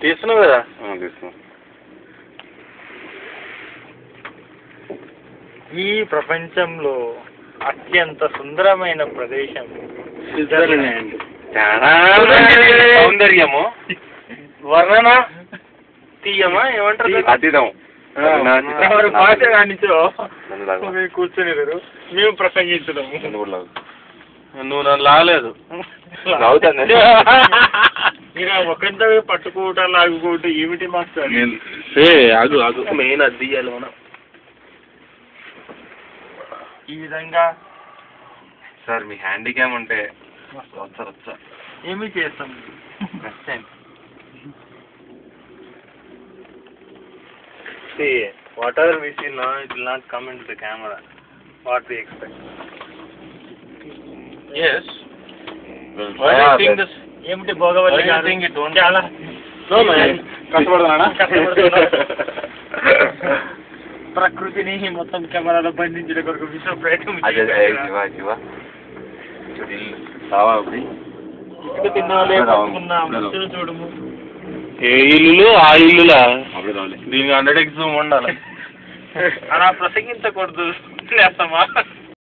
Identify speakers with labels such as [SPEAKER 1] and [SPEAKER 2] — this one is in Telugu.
[SPEAKER 1] తీస్తున్నావు కదా? తీస్తున్నాం.
[SPEAKER 2] ఈ ప్రపంచంలో అత్యంత సుందరమైన ప్రదేశం
[SPEAKER 1] స్విట్జర్లాండ్. సౌందర్యము వర్ణన తీయమా ఏమంటారు? అతీతం.
[SPEAKER 2] భాష కానించో కూర్చొని మేము ప్రసంగించడము.
[SPEAKER 1] నువ్వు నన్ను లాగలేదు.
[SPEAKER 2] మీరు ఒకంత పట్టుకోవటం లాగుకోవటం ఏమిటి మాస్టర్?
[SPEAKER 1] ఆగు ఆగు మెయిన్ అది తీయాలి మనం.
[SPEAKER 2] ఈ విధంగా
[SPEAKER 1] సార్ మీ హ్యాండిక్యామ్ ఉంటే వచ్చా
[SPEAKER 2] ఏమి చేస్తాం. See, whatever we see now, it will not come into the camera. What we expect.
[SPEAKER 1] Yes.
[SPEAKER 2] Why do you think this? ఏమిటి భోగవల్లి గారు? చాలా ప్రకృతిని మొత్తం కెమెరాలో బంధించడం కొరకు విశ్వ ప్రయత్నం చూడము.
[SPEAKER 1] ఏ ఇల్లు ఆ ఇల్లులా దీనికి 100x జూమ్ ఉండాలి.
[SPEAKER 2] అలా ప్రసంగించకూడదు. చేస్తామా?